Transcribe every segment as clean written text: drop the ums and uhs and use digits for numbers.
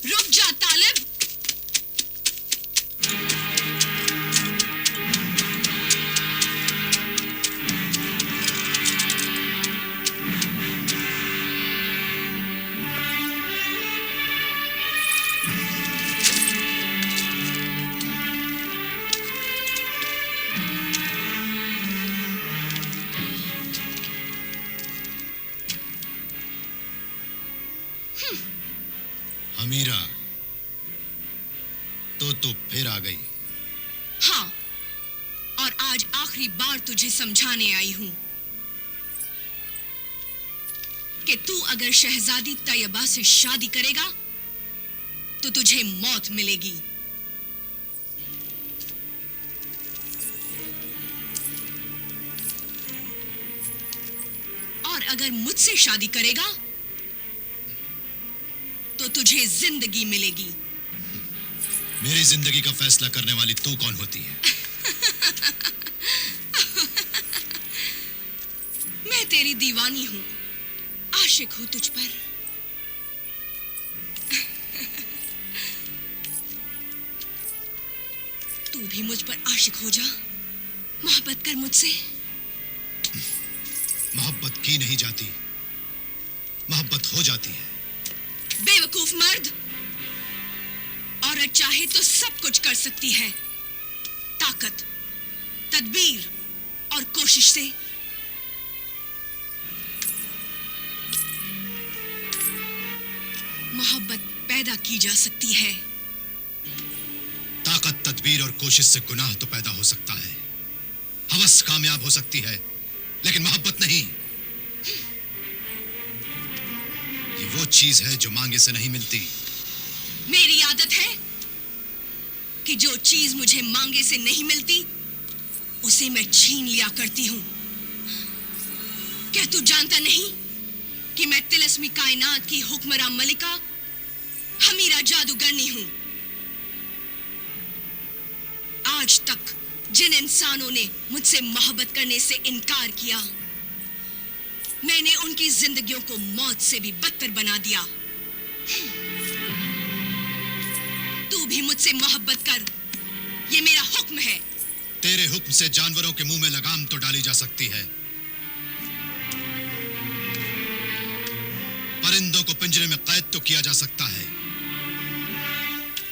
रुक जा तालिब। अमीरा, तो फिर आ गई। हाँ, और आज आखिरी बार तुझे समझाने आई हूं कि तू अगर शहजादी तैयबा से शादी करेगा तो तुझे मौत मिलेगी। और अगर मुझसे शादी करेगा तो तुझे जिंदगी मिलेगी। मेरी जिंदगी का फैसला करने वाली तू कौन होती है? मैं तेरी दीवानी हूं, आशिक हूं तुझ पर। तू भी मुझ पर आशिक हो जा, मोहब्बत कर मुझसे। मोहब्बत की नहीं जाती, मोहब्बत हो जाती है। बेवकूफ मर्द, औरत चाहे तो सब कुछ कर सकती है, ताकत, तदबीर और कोशिश से। मोहब्बत पैदा की जा सकती है। ताकत, तदबीर और कोशिश से गुनाह तो पैदा हो सकता है, हवस कामयाब हो सकती है, लेकिन मोहब्बत नहीं। ये वो चीज है जो मांगे से नहीं मिलती। मेरी आदत है कि जो चीज मुझे मांगे से नहीं मिलती उसे मैं छीन लिया करती हूं। क्या तू जानता नहीं कि मैं तिलस्मी कायनात की हुक्मरान मलिका हमीरा जादूगरनी हूं? आज तक जिन इंसानों ने मुझसे मोहब्बत करने से इनकार किया, मैंने उनकी जिंदगियों को मौत से भी बदतर बना दिया। तू भी मुझसे मोहब्बत कर, ये मेरा हुक्म है। तेरे हुक्म से जानवरों के मुंह में लगाम तो डाली जा सकती है, परिंदों को पिंजरे में कैद तो किया जा सकता है,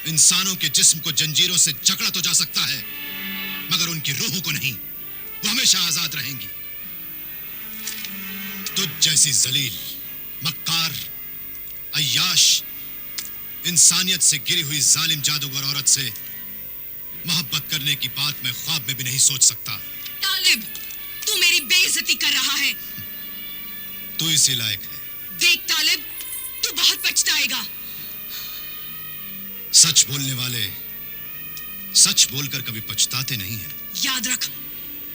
इंसानों के जिस्म को जंजीरों से जकड़ा तो जा सकता है, मगर उनकी रूहों को नहीं। वो हमेशा आजाद रहेंगी। तुझ जैसी जलील, मक्कार, अय्याश, इंसानियत से गिरी हुई जालिम जादूगर औरत से मोहब्बत करने की बात मैं ख्वाब में भी नहीं सोच सकता। तालिब, तू मेरी बेइज्जती कर रहा है। तू इसी लायक है। देख तालिब, तू बहुत पछताएगा। सच बोलने वाले सच बोलकर कभी पछताते नहीं हैं। याद रख,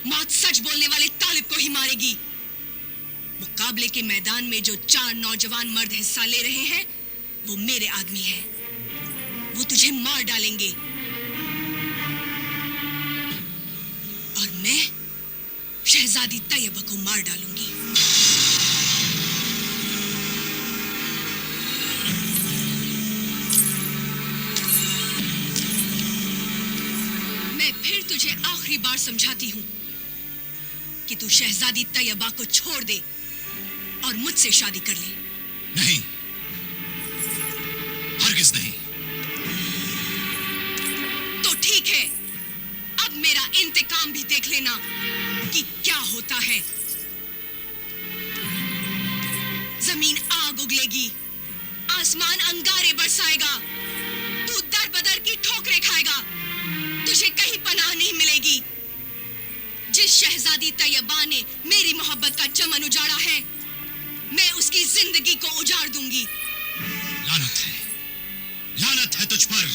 मौत सच बोलने वाले तालिब को ही मारेगी। मुकाबले के मैदान में जो 4 नौजवान मर्द हिस्सा ले रहे हैं वो मेरे आदमी हैं। वो तुझे मार डालेंगे और मैं शहजादी तैयबा को मार डालूंगी। मैं फिर तुझे आखिरी बार समझाती हूं कि तू शहजादी तैयबा को छोड़ दे और मुझसे शादी कर ले। नहीं, हरगिज नहीं। तो ठीक है, अब मेरा इंतकाम भी देख लेना कि क्या होता है। जमीन आग उगलेगी, आसमान अंगारे बरसाएगा, तू दर बदर की ठोकरें खाएगा, तुझे कहीं पनाह नहीं मिलेगी। जिस शहजादी तैयबा ने मेरी मोहब्बत का चमन उजाड़ा है, मैं उसकी जिंदगी को उजाड़ दूंगी। लानत है तुझ पर।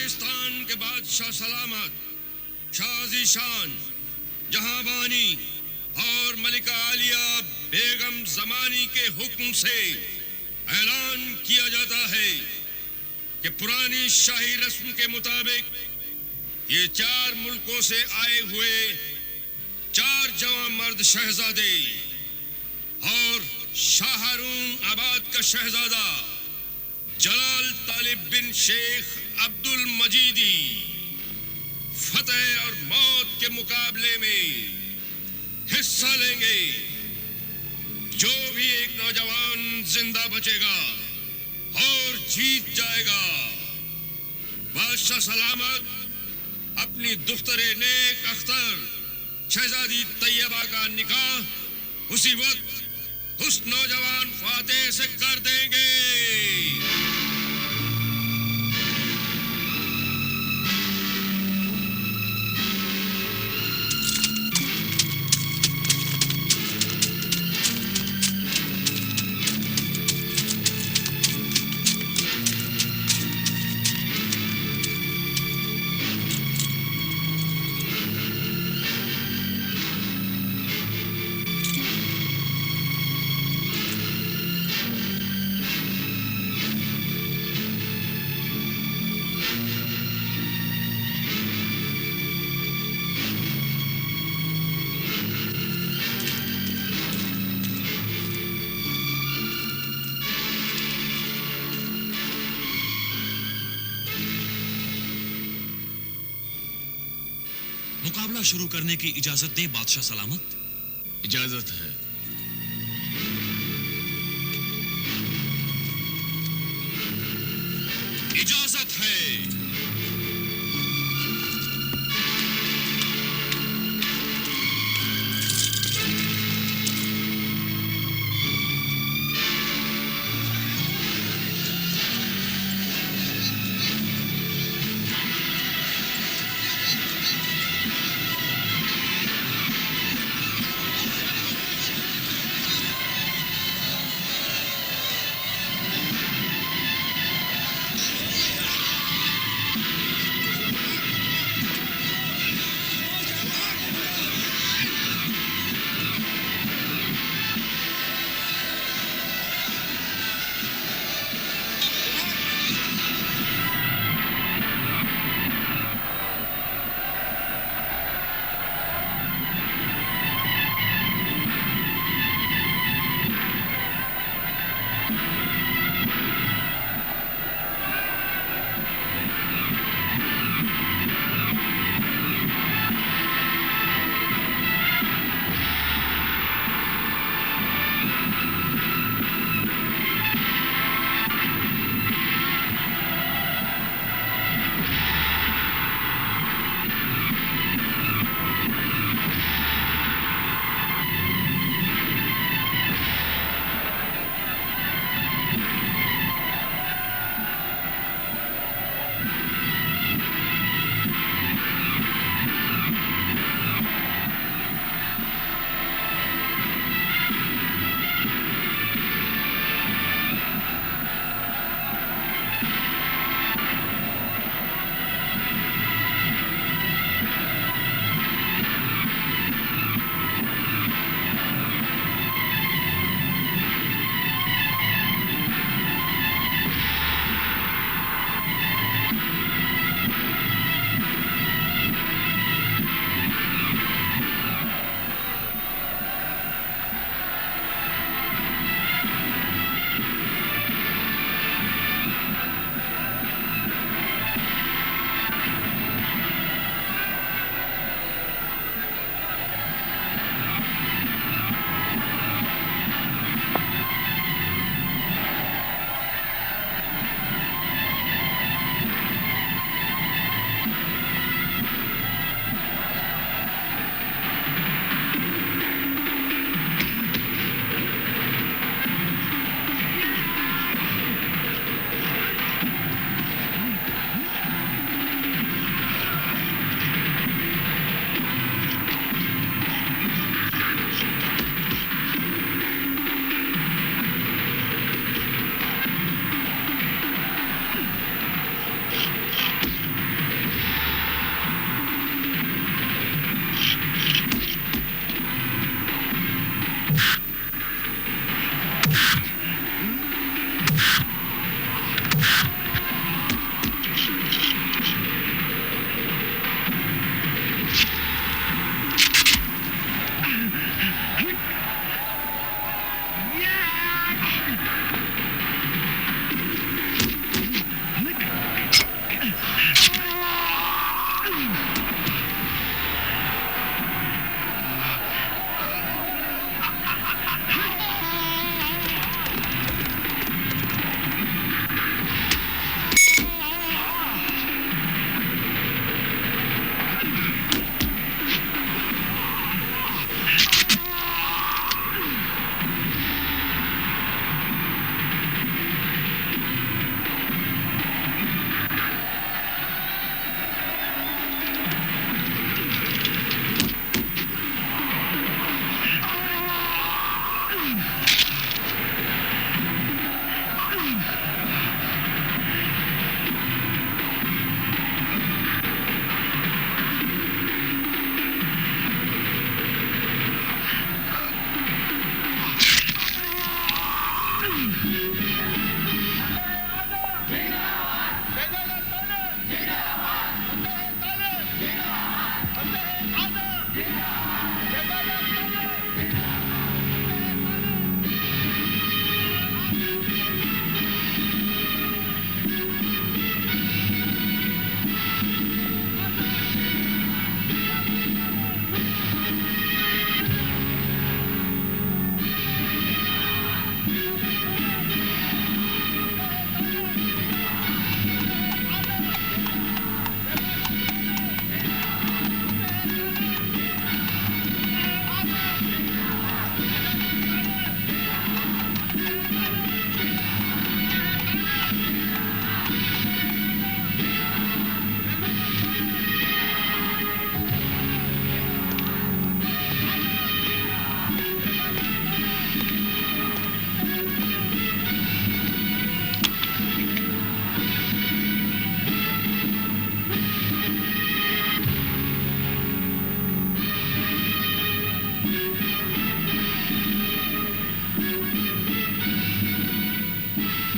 वजीरिस्तान के बादशाह सलामत, शाह ज़ीशान, जहांबानी और मलिका आलिया बेगम जमानी के हुक्म से ऐलान किया जाता है कि पुरानी शाही रस्म के मुताबिक ये 4 मुल्कों से आए हुए 4 जवां मर्द शहजादे और शाहरून आबाद का शहजादा जलाल तालिब बिन शेख अब्दुल मजीदी फतेह और मौत के मुकाबले में हिस्सा लेंगे। जो भी एक नौजवान जिंदा बचेगा और जीत जाएगा, बादशाह सलामत अपनी दुख्तरे नेक अख्तर शहजादी तैयबा का निकाह उसी वक्त उस नौजवान फातेह से कर देंगे। मुकाबला शुरू करने की इजाजत दें बादशाह सलामत। इजाजत है। इजाजत है।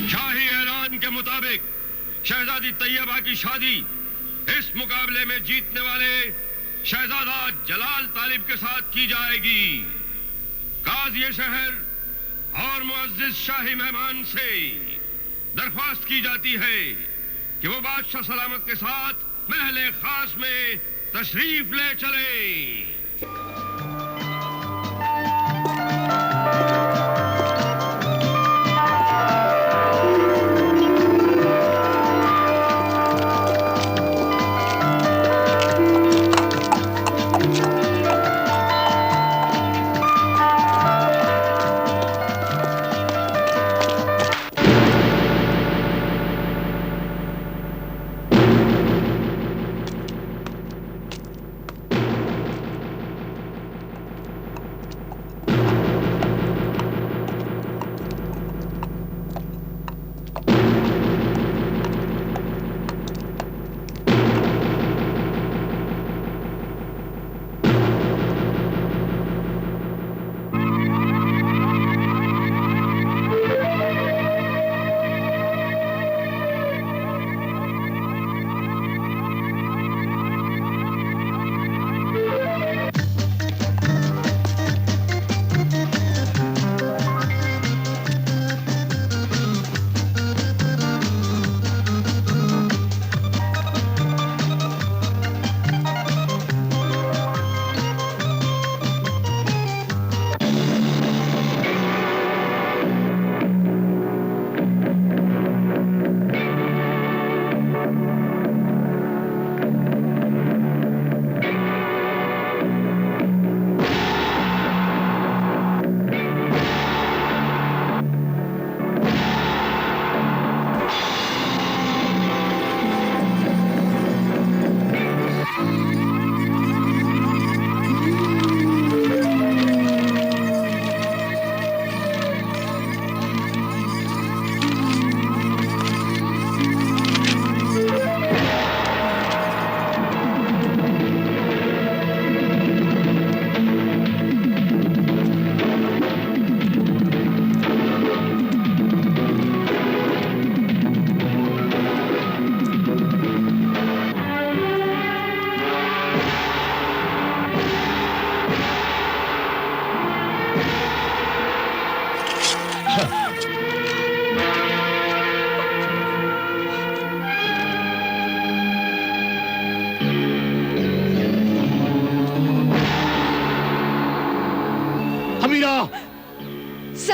शाही ऐलान के मुताबिक शहजादी तैयबा की शादी इस मुकाबले में जीतने वाले शहजादा जलाल तालिब के साथ की जाएगी। काज़ी शहर और मुअज्जिज शाही मेहमान से दरख्वास्त की जाती है कि वो बादशाह सलामत के साथ महल खास में तशरीफ ले चले।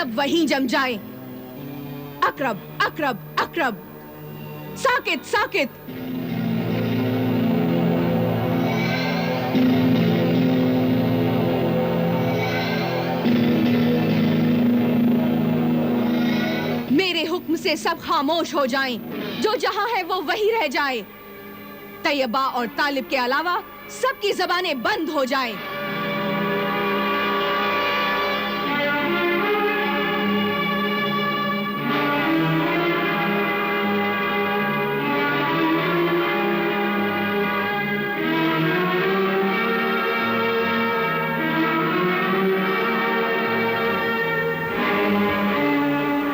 सब वहीं जम जाएं। अकरब, अकरब, अकरब, साकित, साकित। मेरे हुक्म से सब खामोश हो जाएं, जो जहां है वो वहीं रह जाए। तैयबा और तालिब के अलावा सबकी जबानें बंद हो जाएं।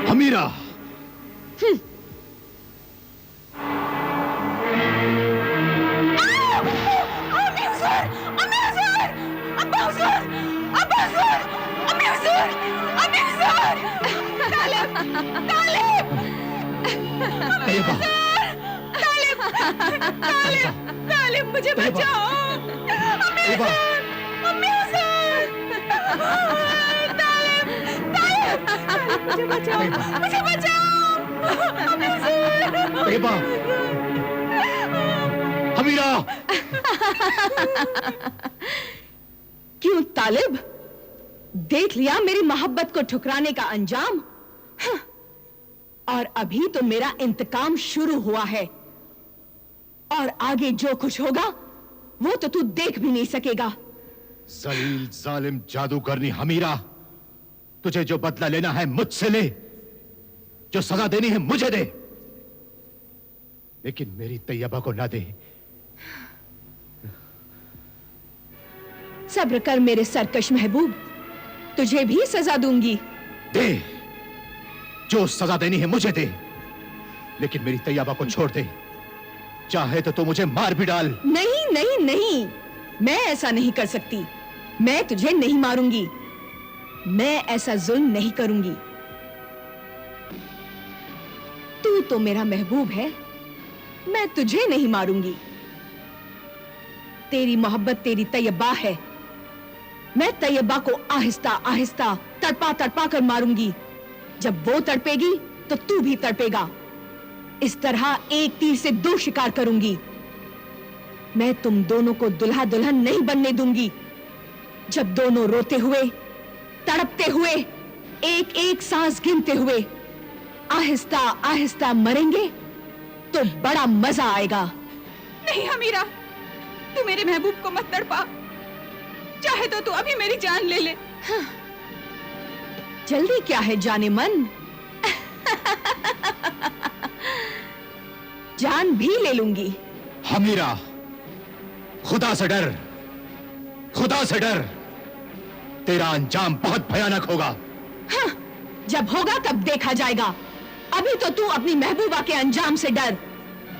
हमीरा, तालिब, मुझे बचाओ। मुझे बचाओ, मुझे बचाओ। तैयबा, हमीरा। क्यों तालिब, देख लिया मेरी मोहब्बत को ठुकराने का अंजाम? हाँ। और अभी तो मेरा इंतकाम शुरू हुआ है, और आगे जो कुछ होगा वो तो तू देख भी नहीं सकेगा। जलील जालिम जादूगरनी हमीरा, तुझे जो बदला लेना है मुझसे ले, जो सजा देनी है मुझे दे, लेकिन मेरी तैयबा को ना दे। सब्र कर मेरे सरकश महबूब, तुझे भी सजा दूंगी। दे, जो सजा देनी है मुझे दे, लेकिन मेरी तैयबा को छोड़ दे। चाहे तो मुझे मार भी डाल। नहीं नहीं नहीं, मैं ऐसा नहीं कर सकती। मैं तुझे नहीं मारूंगी, मैं ऐसा जुल्म नहीं करूंगी। तू तो मेरा महबूब है, मैं तुझे नहीं मारूंगी। तेरी मोहब्बत तेरी तैयबा है, मैं तैयबा को आहिस्ता आहिस्ता तड़पा तड़पा कर मारूंगी। जब वो तड़पेगी तो तू भी तड़पेगा। इस तरह एक तीर से दो शिकार करूंगी। मैं तुम दोनों को दुल्हा दुल्हन नहीं बनने दूंगी। जब दोनों रोते हुए, तड़पते हुए, एक एक सांस गिनते हुए आहिस्ता आहिस्ता मरेंगे तो बड़ा मजा आएगा। नहीं हमीरा, तू मेरे महबूब को मत तड़पा। चाहे तो तू अभी मेरी जान ले ले। हाँ। जल्दी क्या है जाने मन, जान भी ले लूंगी। हमीरा, खुदा से डर, खुदा से डर। तेरा अंजाम बहुत भयानक होगा। हाँ, जब होगा तब देखा जाएगा। अभी तो तू अपनी महबूबा के अंजाम से डर।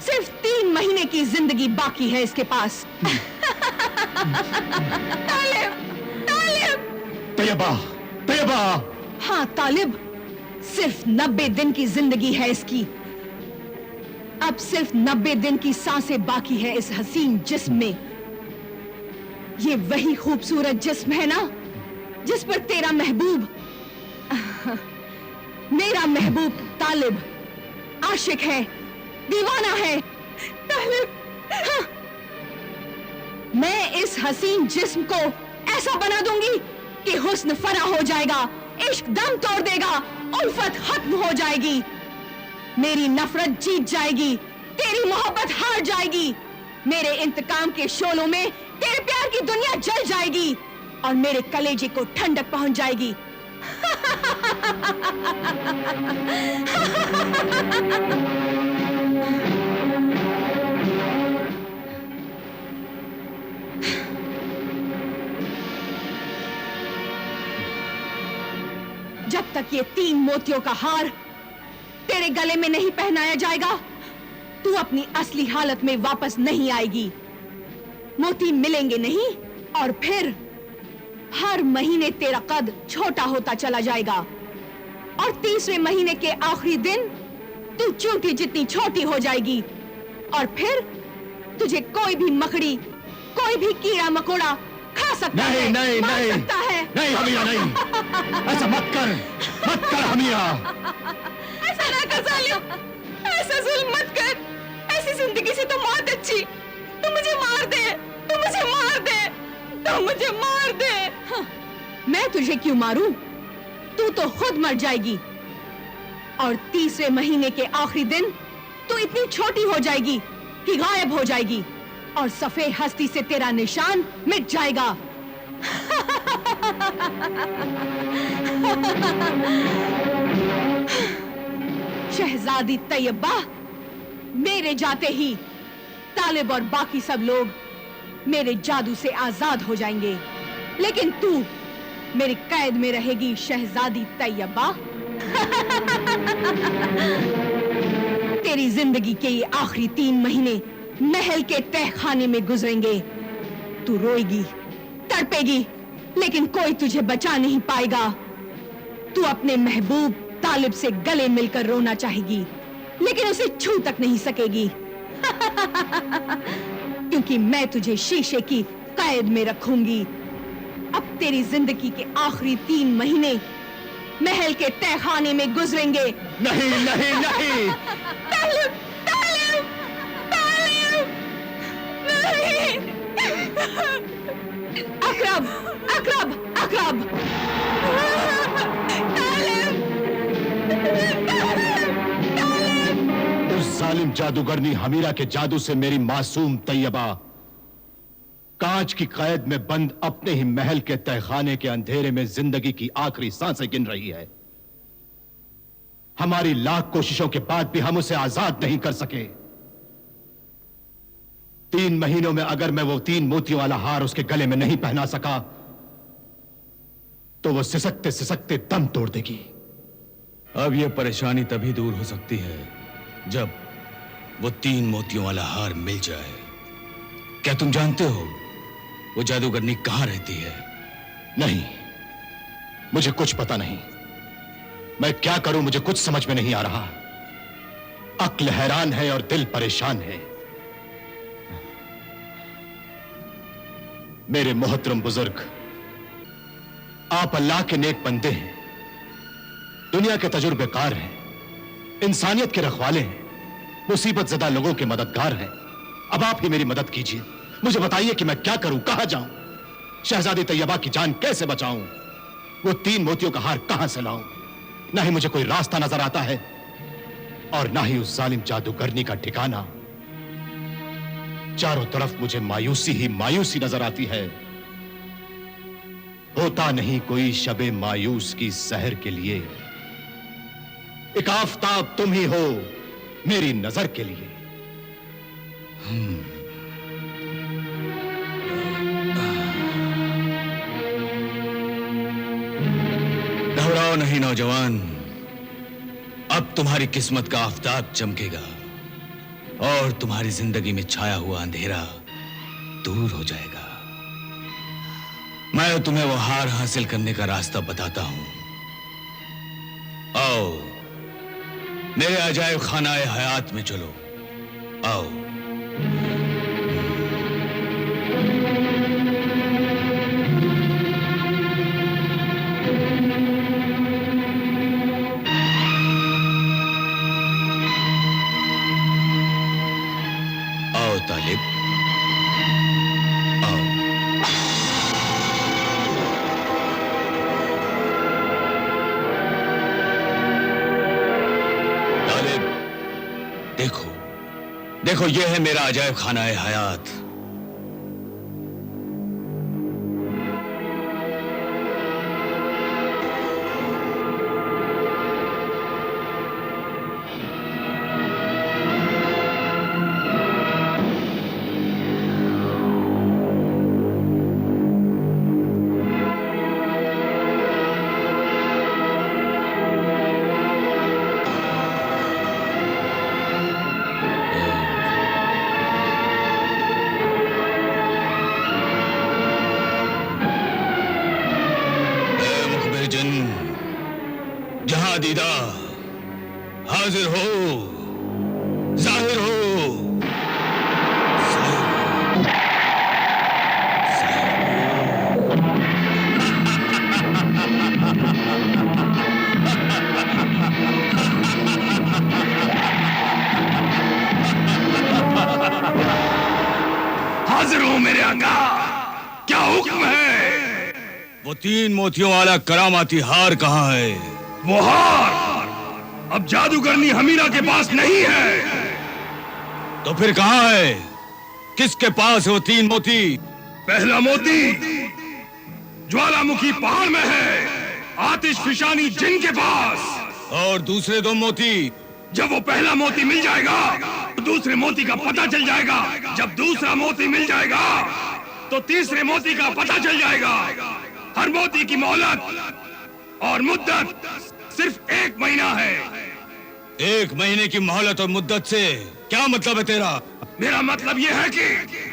सिर्फ 3 महीने की जिंदगी बाकी है इसके पास। तालिब, तालिब। तैयबा, तैयबा। हाँ तालिब, सिर्फ 90 दिन की जिंदगी है इसकी। अब सिर्फ 90 दिन की सांसें बाकी है इस हसीन जिस्म में। ये वही खूबसूरत जिस्म है ना जिस पर तेरा महबूब, मेरा महबूब तालिब आशिक है, दीवाना है। तालिब, हाँ। मैं इस हसीन जिस्म को ऐसा बना दूंगी कि हुस्न फना हो जाएगा, इश्क दम तोड़ देगा, उल्फत खत्म हो जाएगी, मेरी नफरत जीत जाएगी, तेरी मोहब्बत हार जाएगी। मेरे इंतकाम के शोलों में तेरे प्यार की दुनिया जल जाएगी और मेरे कलेजे को ठंडक पहुंच जाएगी। जब तक ये 3 मोतियों का हार तेरे गले में नहीं पहनाया जाएगा, तू अपनी असली हालत में वापस नहीं आएगी। मोती मिलेंगे नहीं और फिर हर महीने तेरा कद छोटा होता चला जाएगा और 30वें महीने के आखिरी दिन तू चूंटी जितनी छोटी हो जाएगी और फिर तुझे कोई भी मकड़ी, कोई भी कीड़ा मकोड़ा खा सकता है, नहीं, मार नहीं, सकता है। नहीं हमीरा, नहीं। ऐसा मत कर हमीरा। ऐसा ना कर जालिम, ऐसा जुल्म मत कर। ऐसी जिंदगी से तो मौत अच्छी। तू मुझे मार दे, तू मुझे मार दे, तू मुझे मार दे। हाँ, मैं तुझे क्यों मारूं? तू तो खुद मर जाएगी और तीसरे महीने के आखिरी दिन तू इतनी छोटी हो जाएगी कि गायब हो जाएगी और सफेद हस्ती से तेरा निशान मिट जाएगा। शहजादी तैयबा, मेरे जाते ही तालिब और बाकी सब लोग मेरे जादू से आजाद हो जाएंगे, लेकिन तू मेरी कैद में रहेगी शहजादी तैयबा। तेरी जिंदगी के ये आखिरी 3 महीने महल के तहखाने में गुजरेंगे। तू रोएगी, तड़पेगी, लेकिन कोई तुझे बचा नहीं पाएगा। तू अपने महबूब तालिब से गले मिलकर रोना चाहेगी, लेकिन उसे छू तक नहीं सकेगी। क्योंकि मैं तुझे शीशे की कैद में रखूंगी। अब तेरी जिंदगी के आखिरी 3 महीने महल के तहखाने में गुजरेंगे। नहीं नहीं नहीं। तालिब, तालिब, तालिब, नहीं। अकरब, अकरब, अकरब। तालिब, तालिब। उस जालिम जादूगरनी हमीरा के जादू से मेरी मासूम तैयबा कांच की कैद में बंद अपने ही महल के तहखाने के अंधेरे में जिंदगी की आखिरी सांसें गिन रही है। हमारी लाख कोशिशों के बाद भी हम उसे आजाद नहीं कर सके। 3 महीनों में अगर मैं वो 3 मोतियों वाला हार उसके गले में नहीं पहना सका तो वो सिसकते सिसकते दम तोड़ देगी। अब यह परेशानी तभी दूर हो सकती है जब वो 3 मोतियों वाला हार मिल जाए। क्या तुम जानते हो वो जादूगरनी कहां रहती है? नहीं, मुझे कुछ पता नहीं। मैं क्या करूं मुझे कुछ समझ में नहीं आ रहा। अक्ल हैरान है और दिल परेशान है। मेरे मोहतरम बुजुर्ग, आप अल्लाह के नेक बंदे हैं, दुनिया के तजुर्बेकार हैं, इंसानियत के रखवाले हैं, मुसीबत ज़दा लोगों के मददगार हैं। अब आप ही मेरी मदद कीजिए। मुझे बताइए कि मैं क्या करूं, कहां जाऊं, शहजादी तैयबा की जान कैसे बचाऊं, वो 3 मोतियों का हार कहां से लाऊं। ना ही मुझे कोई रास्ता नजर आता है और ना ही उस जालिम जादूगरनी का ठिकाना। चारों तरफ मुझे मायूसी ही मायूसी नजर आती है। होता नहीं कोई शबे मायूस की सहर के लिए। एक आफताब तुम ही हो मेरी नजर के लिए। घबराओ नहीं नौजवान, अब तुम्हारी किस्मत का आफताब चमकेगा और तुम्हारी जिंदगी में छाया हुआ अंधेरा दूर हो जाएगा। मैं तुम्हें वो हार हासिल करने का रास्ता बताता हूं। आओ मेरे अजायब खानाए हयात में चलो, आओ। आओ तालिब, आओ। तालिब, देखो देखो, ये है मेरा अजायब खाना-ए हयात। जहां दीदा हाजिर हो, जाहिर हो, जाहिर हो। हाजिर हूं मेरे आका, क्या हुक्म है? वो 3 मोतियों वाला करामाती हार कहाँ है? वो हार अब जादूगरनी हमीरा के पास नहीं है। तो फिर कहाँ है? किसके पास है वो 3 मोती? पहला मोती ज्वालामुखी पहाड़ में है, आतिश फिशानी जिन के पास। और दूसरे 2 मोती? जब वो पहला मोती मिल जाएगा तो दूसरे मोती का पता चल जाएगा। जब दूसरा मोती मिल जाएगा तो तीसरे मोती का पता चल जाएगा। हर मोती की मोहलत और मुद्दत सिर्फ 1 महीना है। 1 महीने की मोहलत और मुद्दत से क्या मतलब है तेरा? मेरा मतलब यह है कि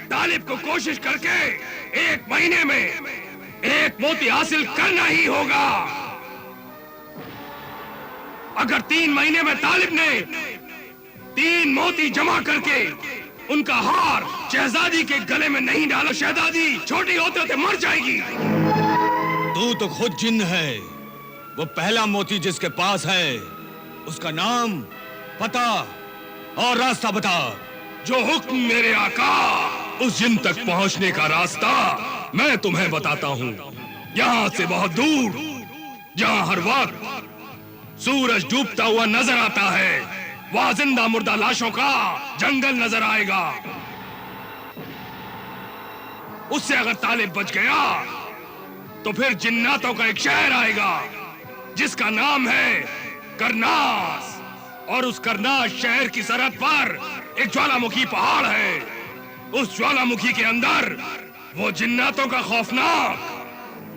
तालिब को कोशिश करके 1 महीने में 1 मोती हासिल करना ही होगा। अगर 3 महीने में तालिब ने 3 मोती जमा करके उनका हार शहजादी के गले में नहीं डाला, शहजादी छोटी होते होते मर जाएगी। तू तो खुद जिन्न है। वो पहला मोती जिसके पास है उसका नाम, पता और रास्ता बता। जो हुक्म मेरे आका। उस जिन तक पहुंचने का रास्ता मैं तुम्हें बताता हूं। यहां से बहुत दूर, जहां हर वक्त सूरज डूबता हुआ नजर आता है, वहां जिंदा मुर्दा लाशों का जंगल नजर आएगा। उससे अगर तालिब बच गया तो फिर जिन्नातों का एक शहर आएगा जिसका नाम है करनास। और उस करनास शहर की सरहद पर एक ज्वालामुखी पहाड़ है। उस ज्वालामुखी के अंदर वो जिन्नातों का खौफनाक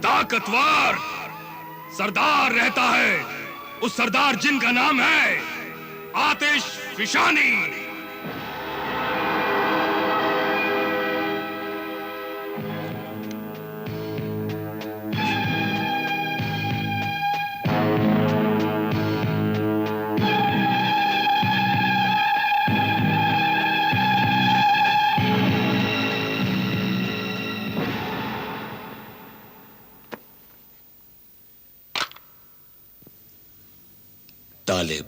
ताकतवर सरदार रहता है। उस सरदार जिन का नाम है आतिश फिशानी। तालिब,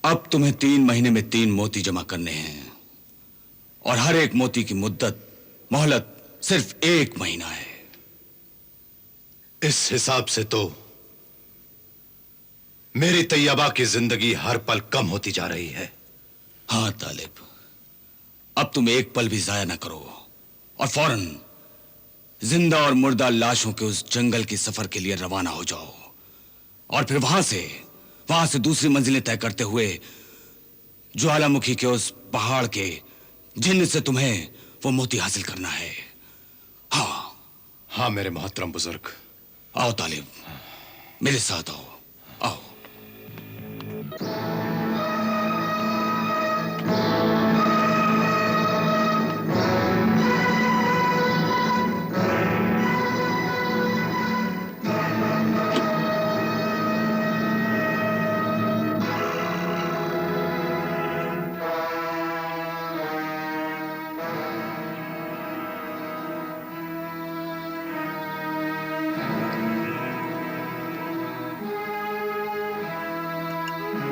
अब तुम्हें 3 महीने में 3 मोती जमा करने हैं और हर एक मोती की मुद्दत, मोहलत सिर्फ 1 महीना है। इस हिसाब से तो मेरी तैयबा की जिंदगी हर पल कम होती जा रही है। हाँ तालिब, अब तुम एक पल भी जाया ना करो और फौरन जिंदा और मुर्दा लाशों के उस जंगल की सफर के लिए रवाना हो जाओ और फिर वहां से दूसरी मंजिलें तय करते हुए ज्वालामुखी के उस पहाड़ के जिन से तुम्हें वो मोती हासिल करना है। हाँ मेरे मोहतरम बुजुर्ग। आओ तालिब, मेरे साथ आओ। आओ।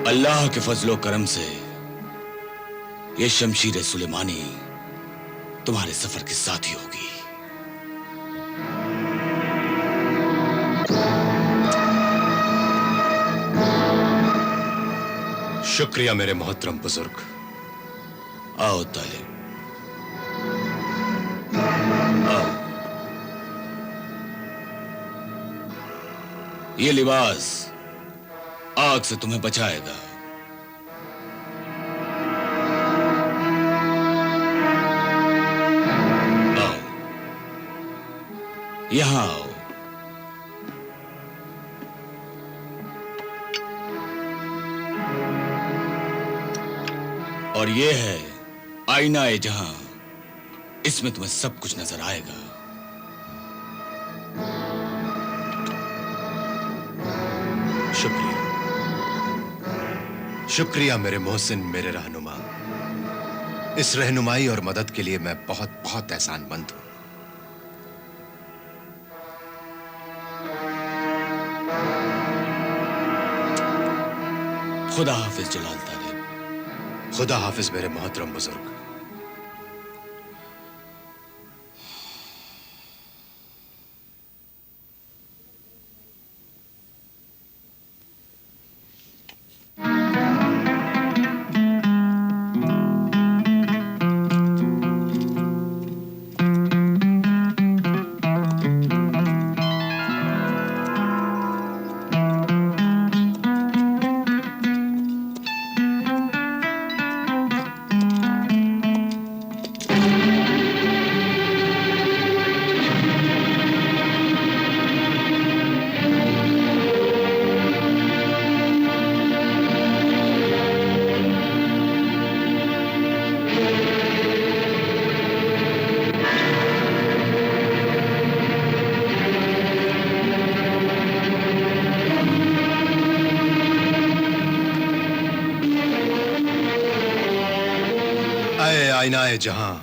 अल्लाह के फजलो करम से ये शमशीर सुलेमानी तुम्हारे सफर के साथी होगी। शुक्रिया मेरे मोहतरम बुजुर्ग। आओ तालिब, आओ। ये लिबास आग से तुम्हें बचाएगा। आओ, यहां आओ। और ये है आईना ए जहां, इसमें तुम्हें सब कुछ नजर आएगा। शुक्रिया, शुक्रिया मेरे मोहसिन, मेरे रहनुमा। इस रहनुमाई और मदद के लिए मैं बहुत बहुत एहसानमंद हूं। खुदा हाफिज जलाल तालिब। खुदा हाफिज मेरे मोहतरम बुजुर्ग। आईनाए जहां,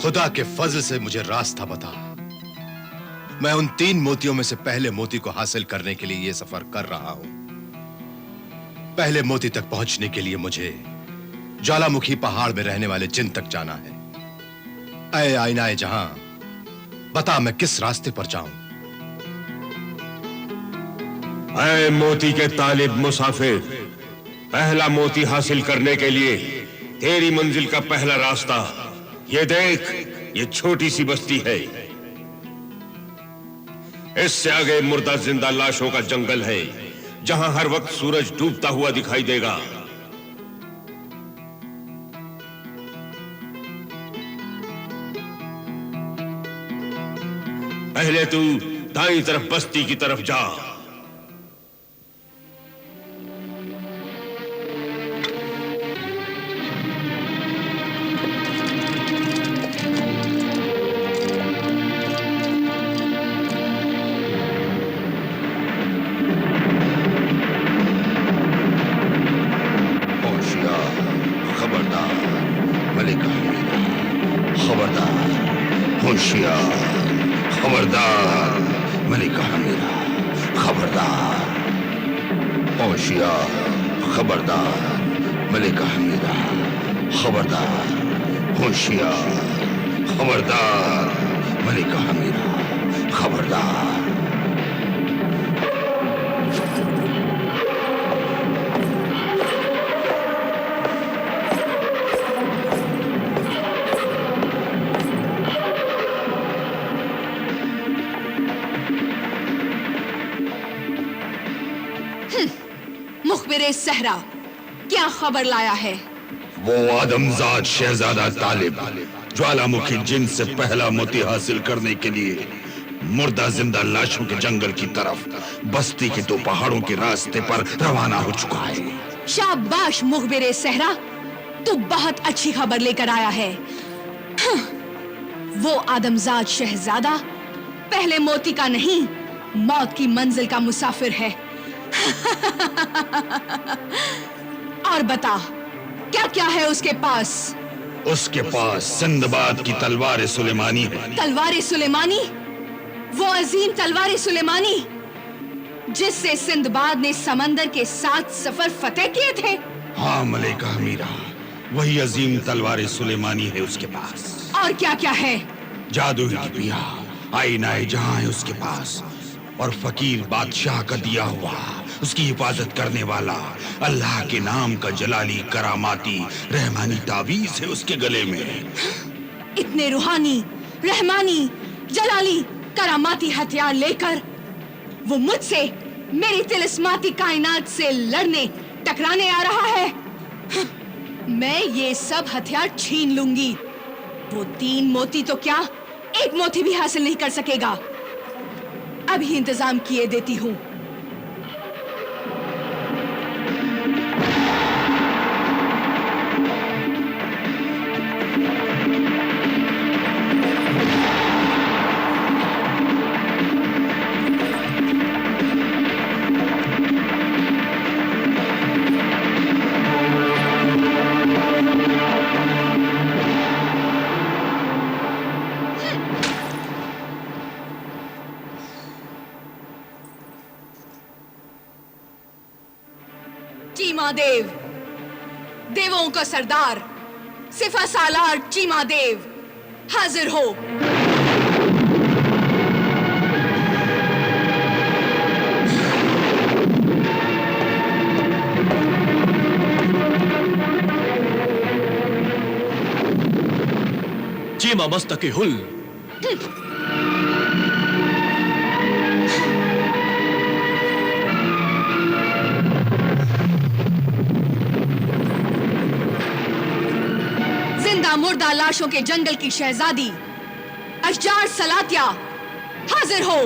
खुदा के फजल से मुझे रास्ता बता। मैं उन 3 मोतियों में से पहले मोती को हासिल करने के लिए यह सफर कर रहा हूं। पहले मोती तक पहुंचने के लिए मुझे ज्वालामुखी पहाड़ में रहने वाले जिन तक जाना है। ऐ आईनाए जहां, बता मैं किस रास्ते पर जाऊं। ऐ मोती के तालिब मुसाफिर, पहला मोती हासिल करने के लिए तेरी मंजिल का पहला रास्ता ये देख, ये छोटी सी बस्ती है। इससे आगे मुर्दा जिंदा लाशों का जंगल है, जहां हर वक्त सूरज डूबता हुआ दिखाई देगा। पहले तू दाईं तरफ बस्ती की तरफ जा। खबरदार मलिका हमीरा, खबरदार होशियार, खबरदार मलिका हमीरा, खबरदार होशियार, खबरदार मलिका हमीरा, खबरदार। मुखबिरे सहरा, क्या खबर लाया है? वो आदमजाद शहजादा तालिब ज्वालामुखी जिन से पहला मोती हासिल करने के लिए मुर्दा जिंदा लाशों के जंगल की तरफ बस्ती के 2 पहाड़ों के रास्ते पर रवाना हो चुका है। शाबाश मुखबिरे सहरा, तू बहुत अच्छी खबर लेकर आया है। वो आदमजाद शहजादा पहले मोती का नहीं, मौत की मंजिल का मुसाफिर है। और बता, क्या क्या है उसके पास? उसके पास सिंदबाद की तलवार सुलेमानी है। तलवार सुलेमानी? वो अजीम तलवार सुलेमानी जिससे सिंदबाद ने समंदर के 7 सफर फतेह किए थे? हाँ मलिका हमीरा, वही अजीम तलवार सुलेमानी है उसके पास। और क्या क्या है? जादू की पिया आईनाए जहां है उसके पास, और फकीर बादशाह का दिया हुआ उसकी हिफाजत करने वाला अल्लाह के नाम का जलाली करामाती रहमानी तावीज है उसके गले में। इतने रूहानी, रहमानी, जलाली, करामाती हथियार लेकर वो मुझसे, मेरी तिलिस्माती कायनात से लड़ने टकराने आ रहा है। मैं ये सब हथियार छीन लूंगी। वो 3 मोती तो क्या, 1 मोती भी हासिल नहीं कर सकेगा। अभी इंतजाम किए देती हूं। चीमा देव, देवों का सरदार, सिफा सालार चीमा देव, हाजिर हो। चीमा मस्तके हुल। मुर्दा लाशों के जंगल की शहजादी अशजार सलातिया, हाजिर हो।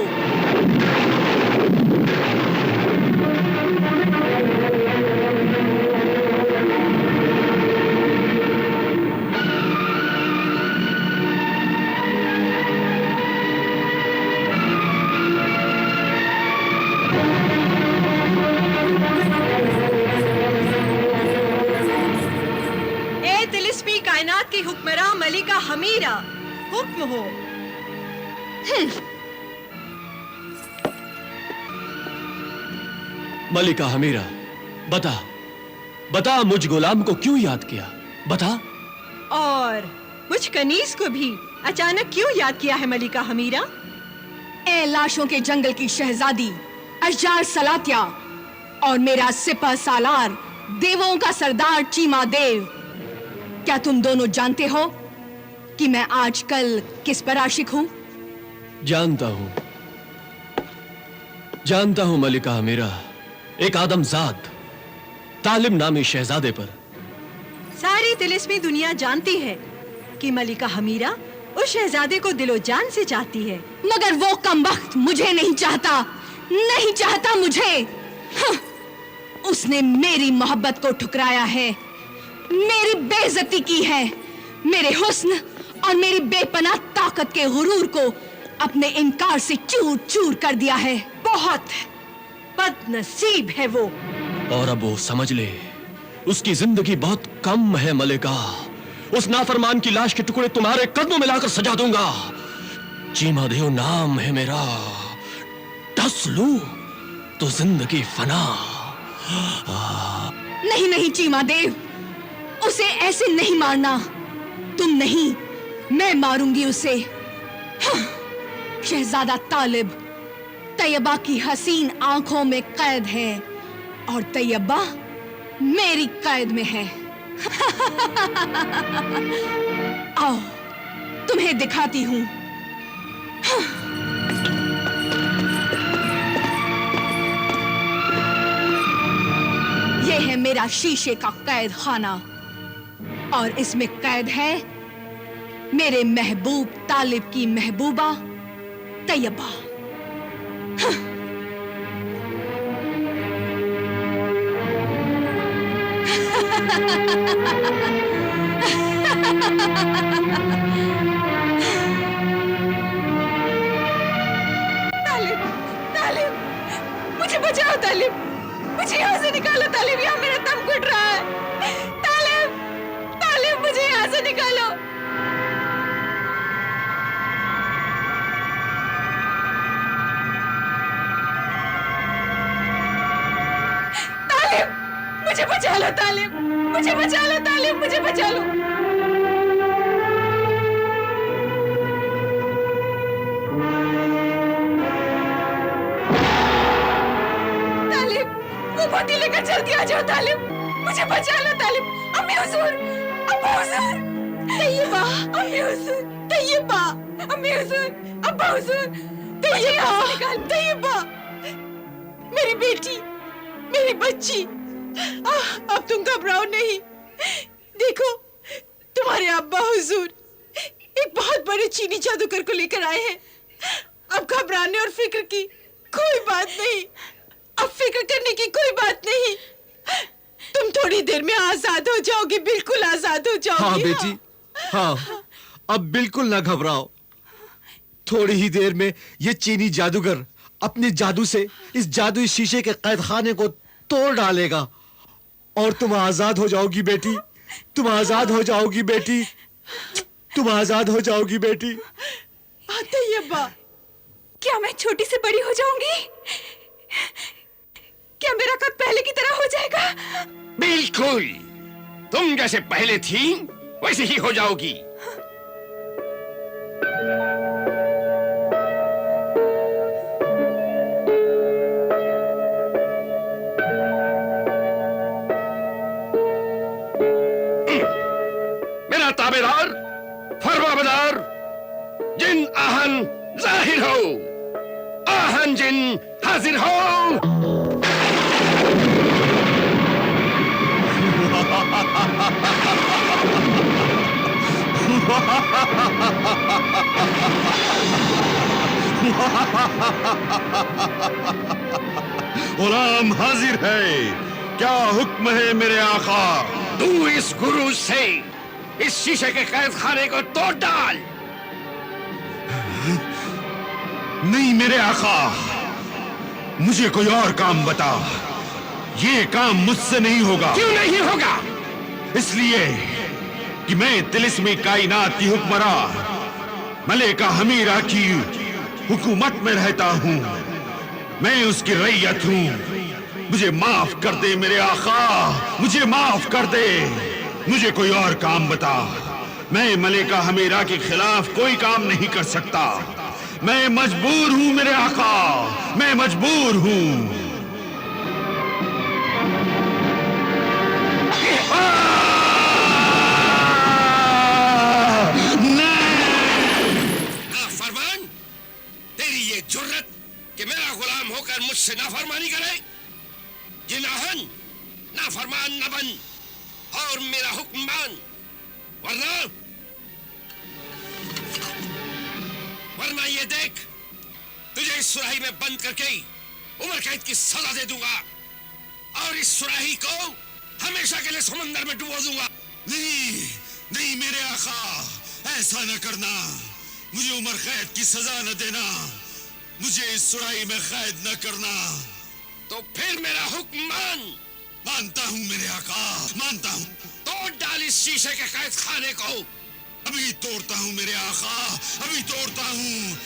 की हुक्मरां मलिका हमीरा, हुक्म हो। मलिका हमीरा, बता बता मुझ गुलाम को क्यों याद किया, बता। और मुझ कनीज को भी अचानक क्यों याद किया है मलिका हमीरा? ए लाशों के जंगल की शहजादी अशजार सलातिया और मेरा सिपह सालार देवों का सरदार चीमा देव, क्या तुम दोनों जानते हो कि मैं आजकल किस पर आशिक हूं? जानता हूं मलिका हमीरा, एक आदमजाद तालिब नामी शहजादे पर। सारी तिलिस्मी दुनिया जानती है कि मलिका हमीरा उस शहजादे को दिलो जान से चाहती है, मगर वो कमबख्त मुझे नहीं चाहता मुझे। हाँ, उसने मेरी मोहब्बत को ठुकराया है, मेरी बेइज्जती की है, मेरे हुस्न और मेरी बेपनाह ताकत के गुरूर को अपने इनकार से चूर चूर कर दिया है। बहुत बदनसीब है वो। और अब वो समझ ले, उसकी जिंदगी बहुत कम है मलिका। उस नाफरमान की लाश के टुकड़े तुम्हारे कदमों में लाकर सजा दूंगा। चीमा देव नाम है मेरा, डस लूं तो जिंदगी फना। नहीं चीमा देव, उसे ऐसे नहीं मारना। तुम नहीं, मैं मारूंगी उसे। हाँ, शहजादा तालिब तैयबा की हसीन आंखों में कैद है और तैयबा मेरी कैद में है। आओ तुम्हें दिखाती हूं। यह है मेरा शीशे का कैद खाना और इसमें कैद है मेरे महबूब तालिब की महबूबा तैयबा। तालिब, तालिब, मुझे बचाओ तालिब, मुझे यहाँ से निकालो तालिब, यहाँ मेरा दम घुट रहा है। तालिब, तालिब, मुझे यहाँ से निकालो। तालिब, मुझे बचा लो तालिब, मुझे बचा लो तालिब, मुझे बचा लो। तालिब, वो बत्ती लेकर जल्दी आ जाओ तालिब, मुझे बचा लो तालिब। अम्मी हुजूर, अब्बा हुजूर, तैयबा, अम्मी हुजूर, तैयबा, अम्मी हुजूर, अब्बा हुजूर, तैयबा, तैयबा, मेरी बेटी, मेरी बच्ची। अब तुम घबराओ नहीं। देखो, तुम्हारे अब्बा हुजूर एक बहुत बड़े चीनी जादूगर को लेकर आए हैं। अब घबराने और फिक्र की कोई बात नहीं, अब फिक्र करने की कोई बात नहीं। तुम थोड़ी देर में आजाद हो जाओगी, बिल्कुल आजाद हो जाओगी। हाँ बेटी, हाँ, अब बिल्कुल ना घबराओ। थोड़ी ही देर में ये चीनी जादूगर अपने जादू से इस जादुई शीशे के कैद खाने को तोड़ डालेगा और तुम आजाद हो जाओगी बेटी, तुम आजाद हो जाओगी बेटी, तुम आजाद हो जाओगी बेटी। तैयबा, क्या मैं छोटी से बड़ी हो जाऊंगी? क्या मेरा कद पहले की तरह हो जाएगा? बिल्कुल, तुम जैसे पहले थी वैसे ही हो जाओगी। मेरा ताबेदार, फरमाबरदार, जिन आहन जाहिर हो, आहन जिन हाजिर हो। गुलाम हाजिर है, क्या हुक्म है मेरे आका? तू इस गुरु से इस शीशे के कैद खाने को तोड़ डाल। नहीं मेरे आका, मुझे कोई और काम बता। ये काम मुझसे नहीं होगा। क्यों नहीं होगा? इसलिए कि मैं तिलिस्मी कायनात की हुक्मरां मलिका हमीरा की हुकूमत में रहता हूँ। मैं उसकी रैयत हूँ। मुझे माफ कर दे मेरे आका, मुझे माफ कर दे। मुझे कोई और काम बता। मैं मलिका हमीरा के खिलाफ कोई काम नहीं कर सकता। मैं मजबूर हूँ मेरे आका, मैं मजबूर हूँ। नाफरमान, तेरी ये जुर्रत कि मेरा गुलाम होकर मुझसे नाफरमानी करे। ये नाहन नाफरमान न बन और मेरा हुक्म मान, वरना ये देख, तुझे इस सुराही में बंद करके उम्र कैद की सजा दे दूंगा और इस सुराही को हमेशा के लिए समुंदर में डुबो दूंगा। नहीं नहीं मेरे आका, ऐसा न करना। मुझे उम्र कैद की सजा न देना। मुझे इस सुराही में कैद न करना। तो फिर मेरा हुक्म मान। मानता हूँ मेरे आका, मानता हूँ। तोड़ डाल इस शीशे के कैद खाने को। अभी तोड़ता हूँ मेरे आका, अभी तोड़ता हूँ।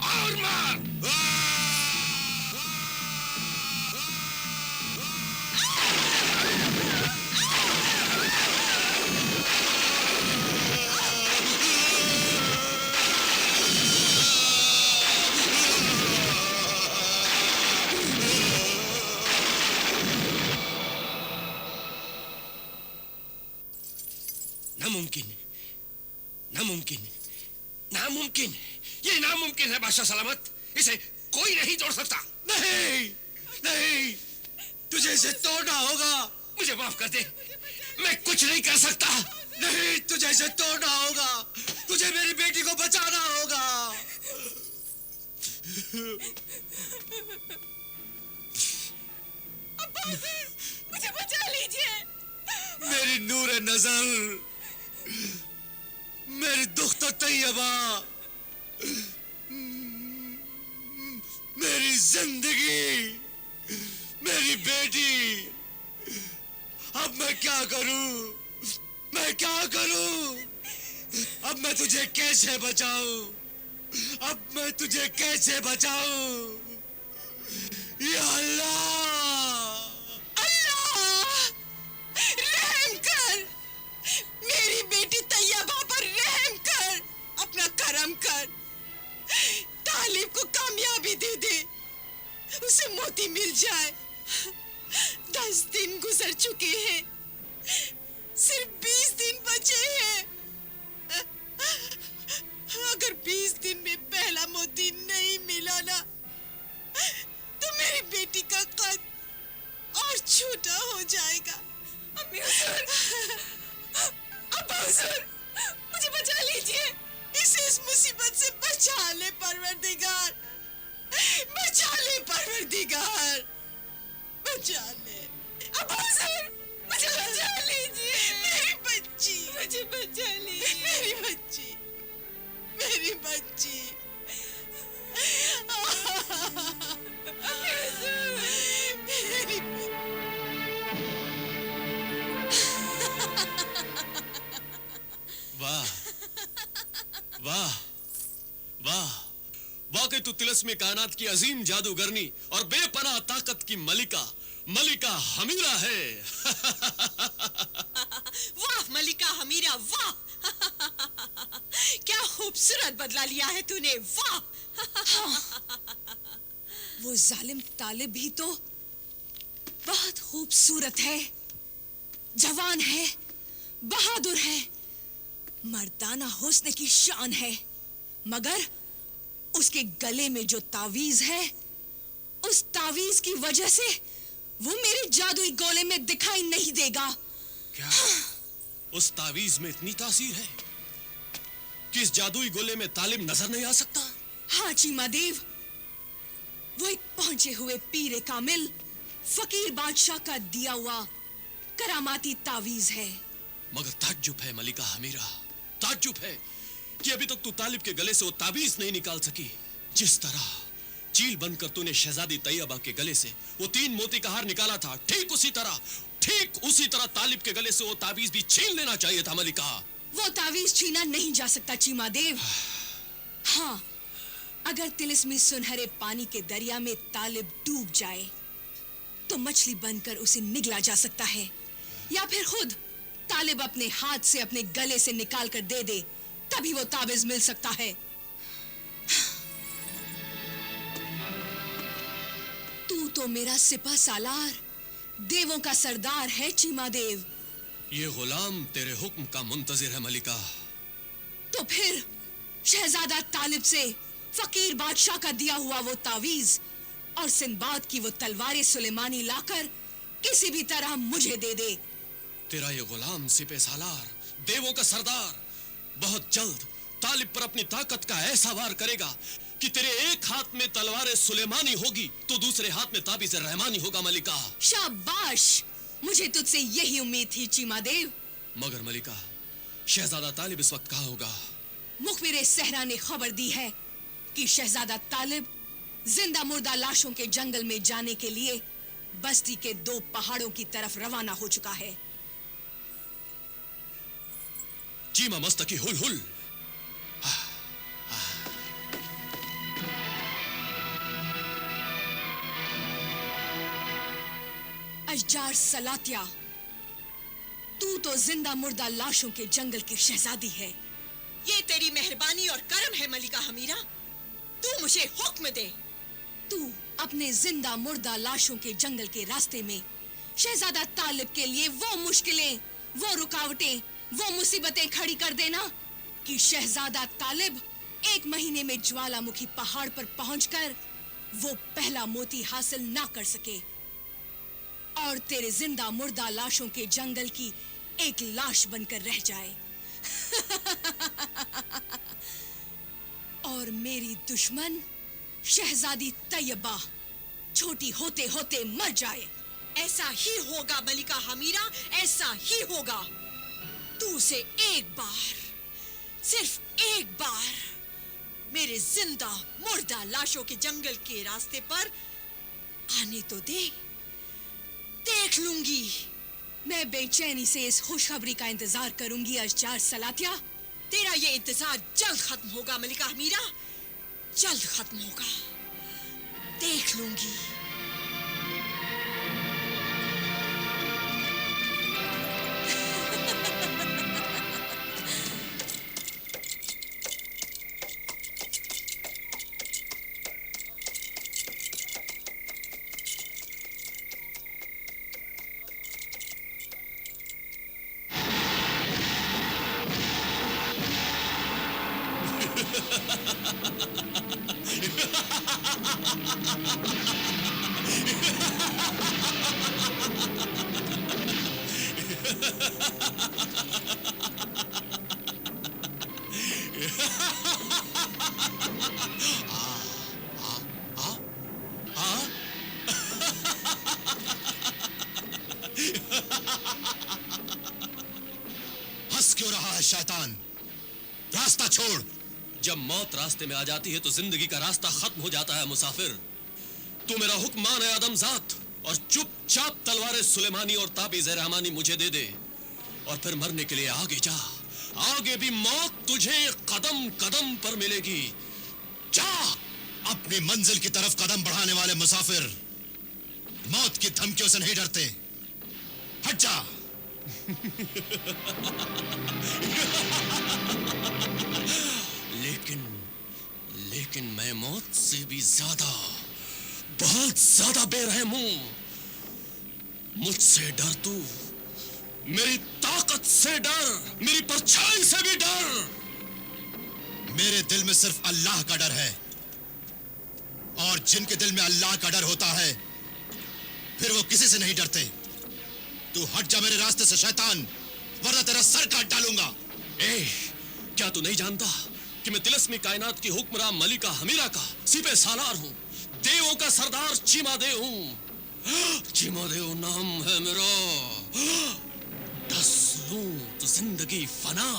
और मार। नामुमकिन, नामुमकिन, नामुमकिन, ये नामुमकिन है बादशाह सलामत। इसे कोई नहीं तोड़ सकता। नहीं नहीं, तुझे इसे तोड़ना होगा। मुझे माफ कर दे, मैं कुछ नहीं कर सकता। नहीं, तुझे इसे तोड़ना होगा। तुझे मेरी बेटी को बचाना होगा। मुझे बचा लीजिए। मेरी नूर नजर, मेरी दुख्त तैयबा, मेरी जिंदगी, मेरी बेटी। अब मैं क्या करूं? मैं क्या करूं? अब मैं तुझे कैसे बचाऊं? अब मैं तुझे कैसे बचाऊं? या अल्लाह! रहम कर, मेरी बेटी तैयबा पर रहम कर, अपना करम कर। तालिब को कामयाबी दे दे, उसे मोती मिल जाए। 10 दिन गुजर चुके हैं, सिर्फ 20 दिन बचे हैं। अगर 20 दिन में पहला मोती नहीं मिला ना, तो मेरी बेटी का कद और छोटा हो जाएगा। अम्मी हुजूर, अब्बा हुजूर, मुझे बचा लीजिए। इसे इस मुसीबत से बचा ले परवरदिगार, बचा ले परवरदिगार, बचा ले। अब्बा हुजूर, मुझे बचा लीजिए। मेरी बच्ची, मुझे बचा लीजिए। मेरी बच्ची, मेरी बच्ची। अम्मी हुजूर, मेरी बच्ची। वाह वाह वाह, वाकई तू तिलस्मी कायनात की अजीम जादूगरनी और बेपनाह ताकत की मलिका, मलिका हमीरा है। वाह मलिका हमीरा, वाह। क्या खूबसूरत बदला लिया है तूने, वाह। वो जालिम तालिब भी तो बहुत खूबसूरत है, जवान है, बहादुर है, मर्दाना हुस्न की शान है, मगर उसके गले में जो तावीज है, उस तावीज की वजह से वो मेरे जादुई गोले में दिखाई नहीं देगा। क्या उस तावीज में इतनी तासीर है कि इस जादुई गोले में तालिब नजर नहीं आ सकता? हाँ चीमा देव, वो एक पहुंचे हुए पीरे कामिल फकीर बादशाह का दिया हुआ करामाती तावीज है। मगर ताज्जुब है मलिका हमीरा, ताज्जुब है कि अभी तक तू तालिब के गले से वो ताबीज नहीं निकाल सकी। जिस तरह चील बनकर तूने शहजादी तैयबा के गले से वो 3 मोती का हार निकाला था, ठीक उसी तरह तालिब के गले से वो ताबीज भी छीन लेना चाहिए था मलिका। वो तावीज छीना नहीं जा सकता चीमा देव। हाँ, अगर तिलिस्मी सुनहरे पानी के दरिया में तालिब डूब जाए तो मछली बनकर उसे निगला जा सकता है, या फिर खुद तालिब अपने हाथ से अपने गले से निकाल कर दे दे, तभी वो ताबीज मिल सकता है। तू तो मेरा सिपह सालार, देवों का सरदार है चीमा देव। ये गुलाम तेरे हुक्म का मुंतजिर है मलिका। तो फिर शहजादा तालिब से फकीर बादशाह का दिया हुआ वो तावीज और सिंबाद की वो तलवार सुलेमानी लाकर किसी भी तरह मुझे दे दे। तेरा ये गुलाम सिपह सालार, देवों का सरदार, बहुत जल्द तालिब पर अपनी ताकत का ऐसा वार करेगा कि तेरे एक हाथ में तलवार सुलेमानी होगी तो दूसरे हाथ में ताबीज रहमानी होगा मलिका। शाबाश, मुझे तुझसे यही उम्मीद थी चीमा देव। मगर मलिका, शहजादा तालिब इस वक्त कहाँ होगा? मुखबिर सहरा ने खबर दी है कि शहजादा तालिब जिंदा मुर्दा लाशों के जंगल में जाने के लिए बस्ती के 2 पहाड़ों की तरफ रवाना हो चुका है। चीमा मस्तकी हुल हुल। अशजार सलातिया, तू तो जिंदा मुर्दा लाशों के जंगल की शहजादी है। ये तेरी मेहरबानी और करम है मलिका हमीरा। तू मुझे हुक्म दे। तू अपने जिंदा मुर्दा लाशों के जंगल के रास्ते में शहजादा तालिब के लिए वो मुश्किलें, वो रुकावटें, वो मुसीबतें खड़ी कर देना कि शहजादा तालिब 1 महीने में ज्वालामुखी पहाड़ पर पहुंचकर वो पहला मोती हासिल ना कर सके और तेरे जिंदा मुर्दा लाशों के जंगल की एक लाश बनकर रह जाए। और मेरी दुश्मन शहजादी तैयबा छोटी होते होते मर जाए। ऐसा ही होगा मलिका हमीरा, ऐसा ही होगा। तू उसे एक बार, सिर्फ एक बार मेरे जिंदा मुर्दा लाशों के जंगल के रास्ते पर आने तो दे, देख लूंगी। मैं बेचैनी से इस खुशखबरी का इंतजार करूंगी अशजार सलातिया। तेरा ये इंतजार जल्द खत्म होगा मलिका हमीरा, जल्द खत्म होगा, देख लूंगी। हंस क्यों रहा है शैतान? रास्ता छोड़। जब मौत रास्ते में आ जाती है तो जिंदगी का रास्ता खत्म हो जाता है मुसाफिर। तू मेरा हुक्म मान है आदमजात और चुपचाप तलवार सुलेमानी और ताबीज रहमानी मुझे दे दे और फिर मरने के लिए आगे जा। आगे भी मौत तुझे कदम कदम पर मिलेगी। जा, अपनी मंजिल की तरफ कदम बढ़ाने वाले मुसाफिर मौत की धमकियों से नहीं डरते। हट जा। लेकिन मैं मौत से भी ज्यादा, बहुत ज्यादा बेरहम हूं। मुझसे डर तू, मेरी ताकत से डर, मेरी परछाई से भी डर। मेरे दिल में सिर्फ अल्लाह का डर है और जिनके दिल में अल्लाह का डर होता है फिर वो किसी से नहीं डरते। तू हट जा मेरे रास्ते से शैतान, वरना तेरा सर काट डालूंगा। क्या तू नहीं जानता कि मैं तिलस्मी कायनात की हुक्मरान मलिका हमीरा का सिपह सालार हूं, देवों का सरदार चीमा देव हूं। चीमा देव नाम है मेरा। लूं तो जिंदगी फना।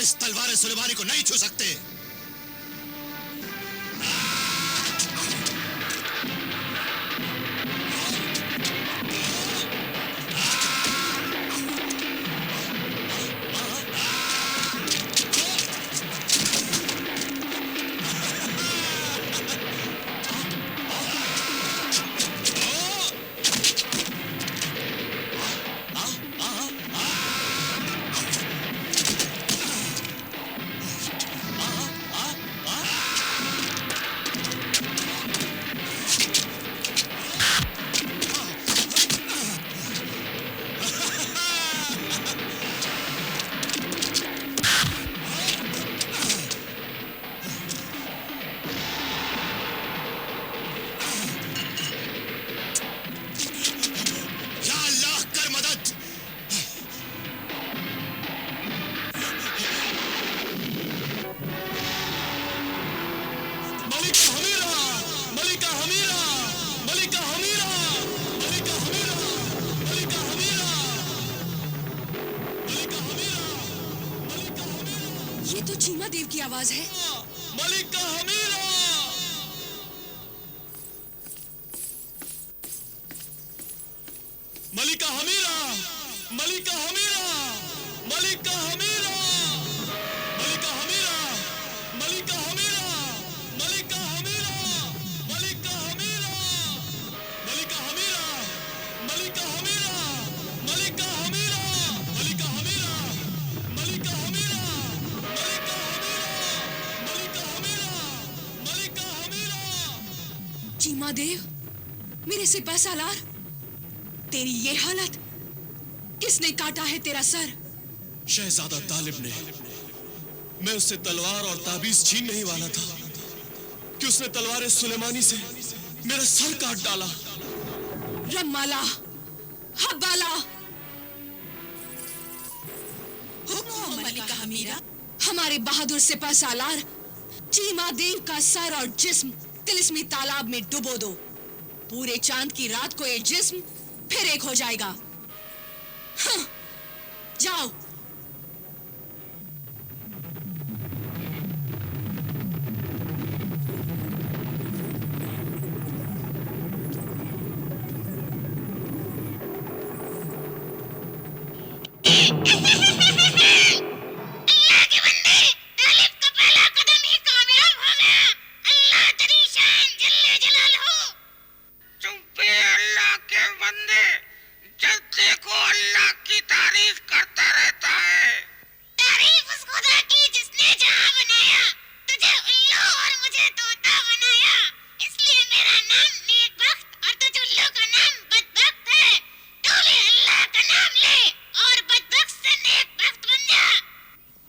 इस तलवार सुलेमानी को नहीं छू सकते। ये तो चीमा देव की आवाज है। मलिका हमीरा। मलिका हमीरा, मलिका हमीरा, मलिका हमीरा, मलिका हमीरा, मलिका हमीरा, मलिका हमीरा, मलिका हमीरा, मलिका हमीरा, मलिका हमीरा, मलिका हमीरा, मलिका हमीरा, मलिका हमीरा, मलिका हमीरा, मलिका हमीरा। चीमा देव, मेरे सिपह सालार, तेरी ये हालत, किसने काटा है तेरा सर? शहजादा तालिब ने। मैं उससे तलवार और ताबीज छीनने ही वाला था कि उसने तलवार सुलेमानी से मेरा सर काट डाला। रमाला, हब्बाला, हुक्म मलिका हमीरा। हमारे बहादुर सिपह सालार चीमा देव का सर और जिस्म तिलिस्मी तालाब में डुबो दो। पूरे चांद की रात को ये जिस्म फिर एक हो जाएगा। हाँ, जाओ।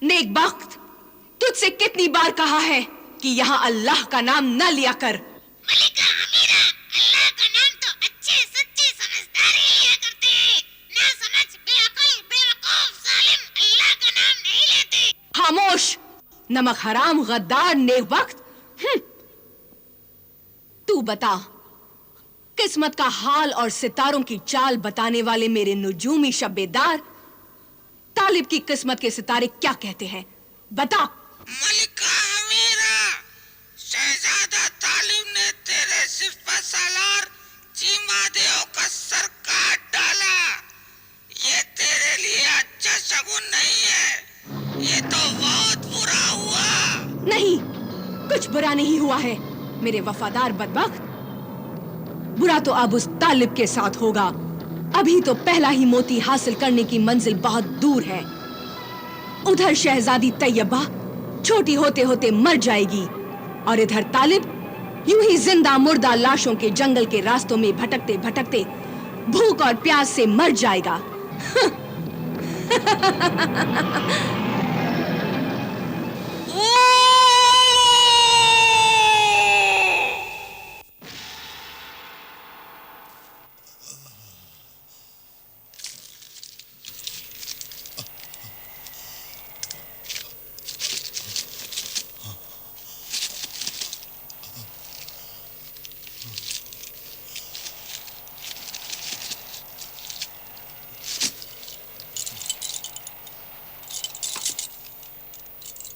नेकबख्त, तुझसे कितनी बार कहा है कि यहाँ अल्लाह का नाम न लिया कर। मलिका हमीरा, अल्लाह का नाम तो अच्छे सच्चे समझदार ही लिया करते हैं। ना समझ, बेअक्ल, बेवकूफ, जालिम अल्लाह का नाम नहीं लेते। खामोश, नमक हराम, गद्दार, नेकबख्त। तू तू बता, किस्मत का हाल और सितारों की चाल बताने वाले मेरे नुजूमी शब्बेदार, तालिब की किस्मत के सितारे क्या कहते हैं? बता। मलिका अमीरा, शहजादा तालिब ने तेरे सिपह सालार चीमादेव का सर काट डाला। ये तेरे लिए अच्छा शगुन नहीं है, ये तो बहुत बुरा हुआ। नहीं, कुछ बुरा नहीं हुआ है मेरे वफादार बदबख्त। बुरा तो अब उस तालिब के साथ होगा। अभी तो पहला ही मोती हासिल करने की मंजिल बहुत दूर है। उधर शहजादी तैयबा छोटी होते होते मर जाएगी और इधर तालिब यूं ही जिंदा मुर्दा लाशों के जंगल के रास्तों में भटकते भटकते भूख और प्यास से मर जाएगा।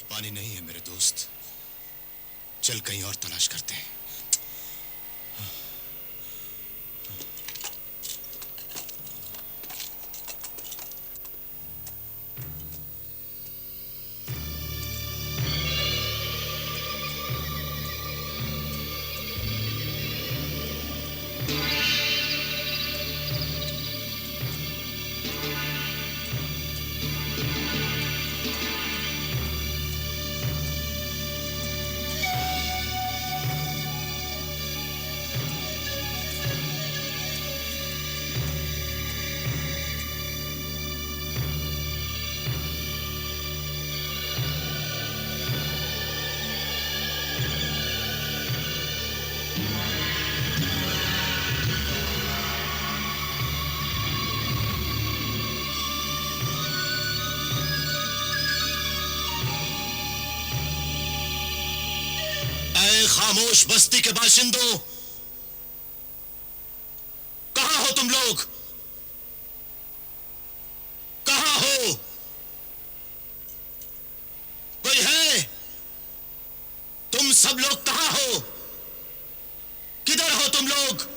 पानी नहीं है मेरे दोस्त, चल कहीं और तलाश करते हैं। खामोश बस्ती के बाशिंदों, कहां हो तुम लोग? कहां हो? कोई है? तुम सब लोग कहां हो? किधर हो तुम लोग?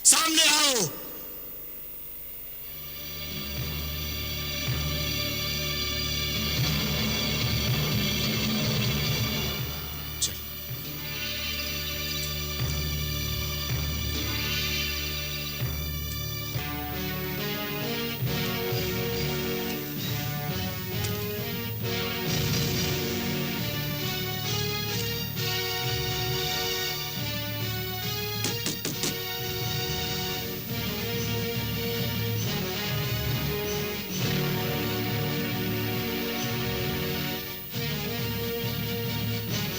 सामने आओ।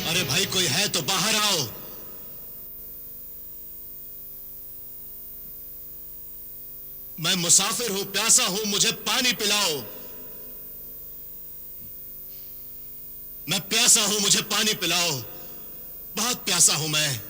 अरे भाई, कोई है तो बाहर आओ। मैं मुसाफिर हूं, प्यासा हूं, मुझे पानी पिलाओ। मैं प्यासा हूं, मुझे पानी पिलाओ। बहुत प्यासा हूं मैं।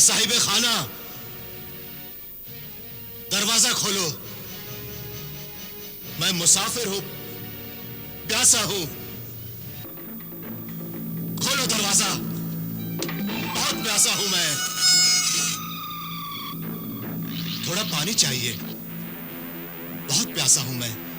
साहिबे खाना, दरवाजा खोलो। मैं मुसाफिर हूं, प्यासा हूं। खोलो दरवाजा, बहुत प्यासा हूं मैं। थोड़ा पानी चाहिए, बहुत प्यासा हूं मैं।